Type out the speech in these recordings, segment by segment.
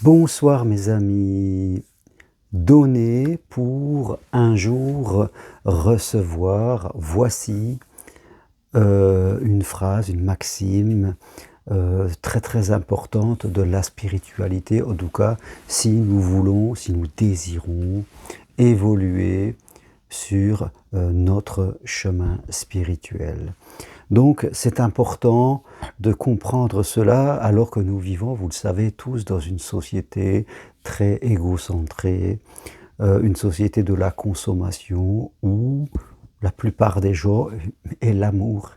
Bonsoir mes amis. Donner pour un jour recevoir. Voici une phrase, une maxime très très importante de la spiritualité. En tout cas, si nous voulons, si nous désirons évoluer sur notre chemin spirituel. Donc c'est important de comprendre cela alors que nous vivons, vous le savez tous, dans une société très égocentrée, une société de la consommation où la plupart des gens, et l'amour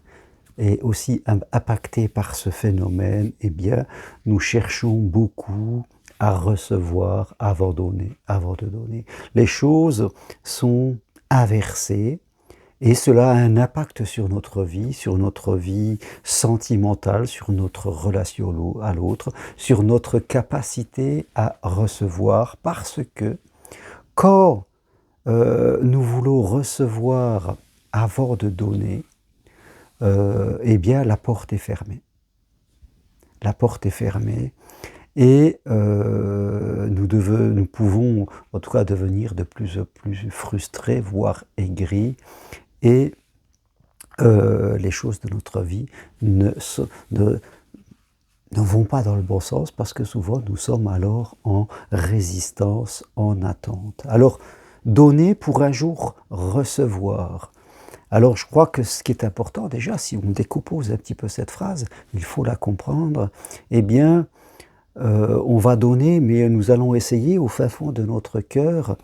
est aussi impacté par ce phénomène. Eh bien, nous cherchons beaucoup à recevoir avant de donner. Les choses sont inversées. Et cela a un impact sur notre vie sentimentale, sur notre relation à l'autre, sur notre capacité à recevoir, parce que quand nous voulons recevoir avant de donner, eh bien la porte est fermée. La porte est fermée et nous pouvons en tout cas devenir de plus en plus frustrés, voire aigris, et les choses de notre vie ne vont pas dans le bon sens parce que souvent nous sommes alors en résistance, en attente. Alors, donner pour un jour recevoir. Alors je crois que ce qui est important déjà, si on décompose un petit peu cette phrase, il faut la comprendre, eh bien on va donner, mais nous allons essayer au fin fond de notre cœur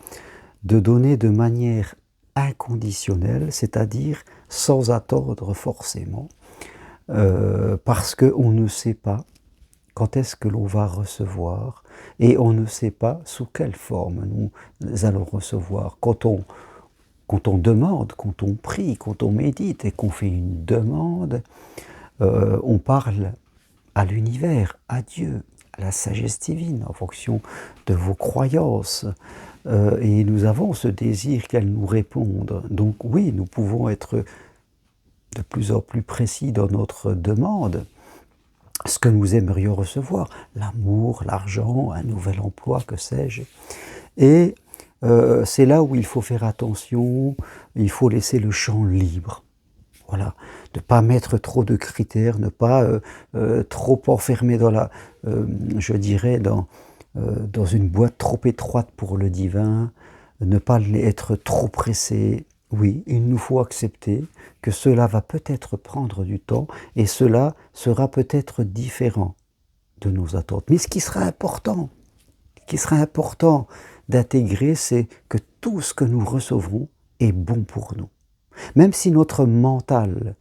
de donner de manière inconditionnelle, c'est-à-dire sans attendre forcément, parce qu'on ne sait pas quand est-ce que l'on va recevoir, et on ne sait pas sous quelle forme nous allons recevoir. Quand on demande, quand on prie, quand on médite et qu'on fait une demande, on parle à l'univers, à Dieu, à la sagesse divine, en fonction de vos croyances. Et nous avons ce désir qu'elle nous réponde. Donc oui, nous pouvons être de plus en plus précis dans notre demande. Ce que nous aimerions recevoir, l'amour, l'argent, un nouvel emploi, que sais-je. Et c'est là où il faut faire attention, il faut laisser le champ libre. Voilà, ne pas mettre trop de critères, ne pas trop enfermer dans je dirais, dans une boîte trop étroite pour le divin, ne pas être trop pressé. Oui, il nous faut accepter que cela va peut-être prendre du temps et cela sera peut-être différent de nos attentes. Mais ce qui sera important d'intégrer, c'est que tout ce que nous recevrons est bon pour nous. Même si notre mental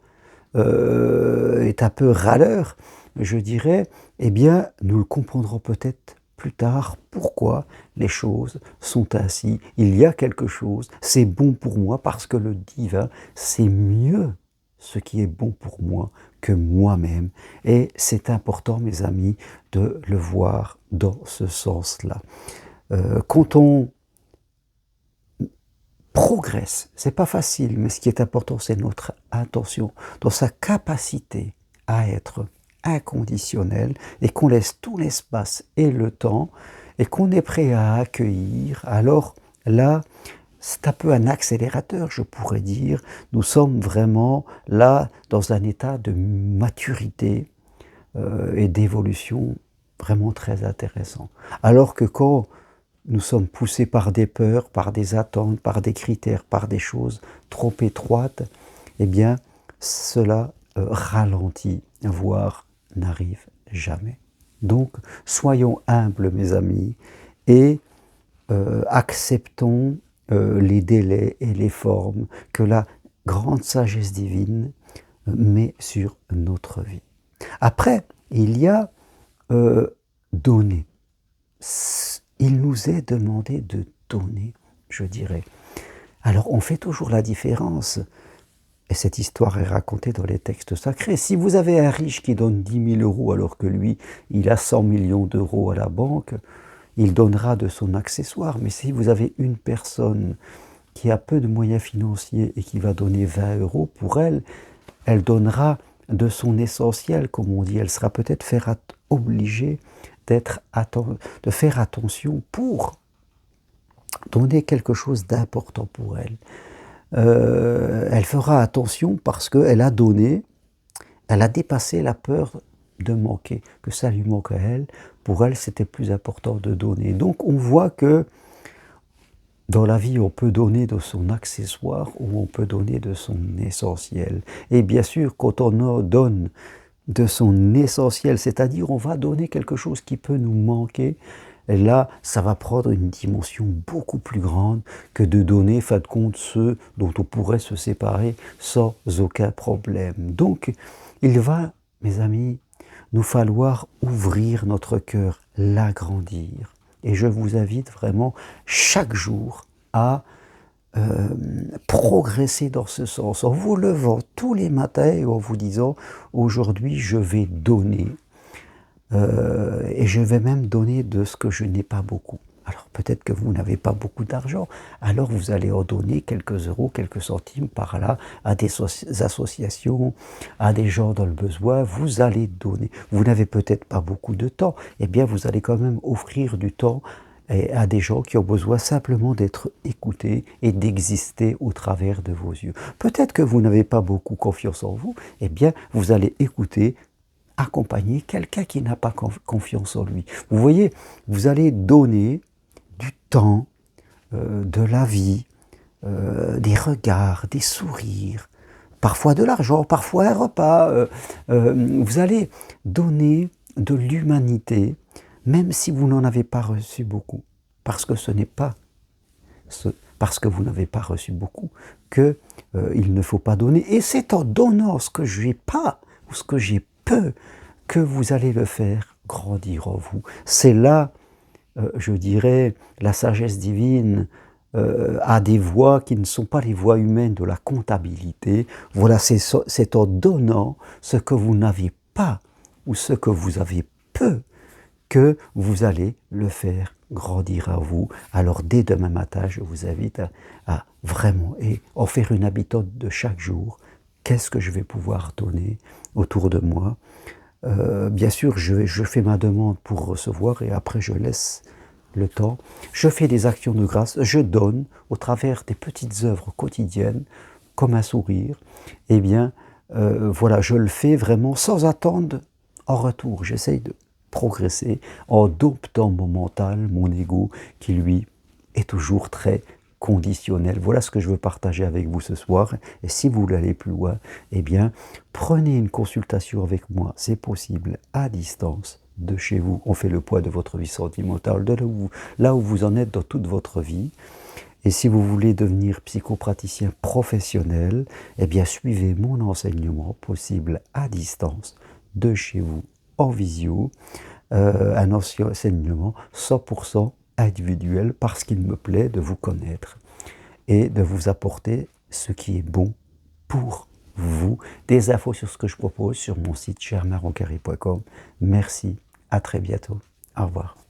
est un peu râleur, je dirais, eh bien, nous le comprendrons peut-être plus tard pourquoi les choses sont ainsi. Il y a quelque chose, c'est bon pour moi parce que le divin, c'est mieux ce qui est bon pour moi que moi-même. Et c'est important, mes amis, de le voir dans ce sens-là. Quand on progresse, c'est pas facile, mais ce qui est important, c'est notre intention, dans sa capacité à être inconditionnel, et qu'on laisse tout l'espace et le temps, et qu'on est prêt à accueillir. Alors là, c'est un peu un accélérateur, je pourrais dire. Nous sommes vraiment là dans un état de maturité et d'évolution vraiment très intéressant. Alors que quand nous sommes poussés par des peurs, par des attentes, par des critères, par des choses trop étroites, eh bien, cela ralentit, voire n'arrive jamais. Donc, soyons humbles, mes amis, et acceptons les délais et les formes que la grande sagesse divine met sur notre vie. Après, il y a donner. Il nous est demandé de donner, je dirais. Alors, on fait toujours la différence, et cette histoire est racontée dans les textes sacrés. Si vous avez un riche qui donne 10 000 euros alors que lui, il a 100 millions d'euros à la banque, il donnera de son accessoire. Mais si vous avez une personne qui a peu de moyens financiers et qui va donner 20 euros, pour elle, elle donnera de son essentiel, comme on dit. Elle sera peut-être obligée de faire attention pour donner quelque chose d'important pour elle. Elle fera attention parce qu'elle a donné, elle a dépassé la peur de manquer, que ça lui manque à elle. Pour elle, c'était plus important de donner. Donc on voit que dans la vie, on peut donner de son accessoire ou on peut donner de son essentiel. Et bien sûr, quand on donne de son essentiel, c'est-à-dire on va donner quelque chose qui peut nous manquer, et là, ça va prendre une dimension beaucoup plus grande que de donner, fin de compte, ceux dont on pourrait se séparer sans aucun problème. Donc, il va, mes amis, nous falloir ouvrir notre cœur, l'agrandir. Et je vous invite vraiment chaque jour à progresser dans ce sens, en vous levant tous les matins et en vous disant « Aujourd'hui, je vais donner ». Et je vais même donner de ce que je n'ai pas beaucoup. Alors peut-être que vous n'avez pas beaucoup d'argent, alors vous allez en donner quelques euros, quelques centimes par là à des associations, à des gens dans le besoin, vous allez donner. Vous n'avez peut-être pas beaucoup de temps, eh bien vous allez quand même offrir du temps à des gens qui ont besoin simplement d'être écoutés et d'exister au travers de vos yeux. Peut-être que vous n'avez pas beaucoup confiance en vous, eh bien vous allez écouter, accompagner quelqu'un qui n'a pas confiance en lui. Vous voyez, vous allez donner du temps, de la vie, des regards, des sourires, parfois de l'argent, parfois un repas. Vous allez donner de l'humanité, même si vous n'en avez pas reçu beaucoup. Parce que ce n'est pas parce que vous n'avez pas reçu beaucoup qu'il ne faut pas donner. Et c'est en donnant ce que je n'ai pas ou ce que j'ai peu que vous allez le faire grandir en vous. C'est là, je dirais, la sagesse divine a des voies qui ne sont pas les voies humaines de la comptabilité. Voilà, c'est en donnant ce que vous n'avez pas ou ce que vous avez peu que vous allez le faire grandir à vous. Alors dès demain matin, je vous invite à vraiment en faire une habitude de chaque jour. Qu'est-ce que je vais pouvoir donner autour de moi? Bien sûr, je fais ma demande pour recevoir et après je laisse le temps. Je fais des actions de grâce, je donne au travers des petites œuvres quotidiennes, comme un sourire. Eh bien, voilà, je le fais vraiment sans attendre en retour. J'essaye de progresser en domptant mon mental, mon ego, qui lui est toujours très conditionnel. Voilà ce que je veux partager avec vous ce soir. Et si vous voulez aller plus loin, eh bien, prenez une consultation avec moi. C'est possible à distance de chez vous. On fait le poids de votre vie sentimentale, de là où vous en êtes dans toute votre vie. Et si vous voulez devenir psychopraticien professionnel, eh bien, suivez mon enseignement possible à distance de chez vous en visio, un enseignement 100% individuel parce qu'il me plaît de vous connaître et de vous apporter ce qui est bon pour vous. Des infos sur ce que je propose sur mon site chermaroncarry.com. Merci, à très bientôt. Au revoir.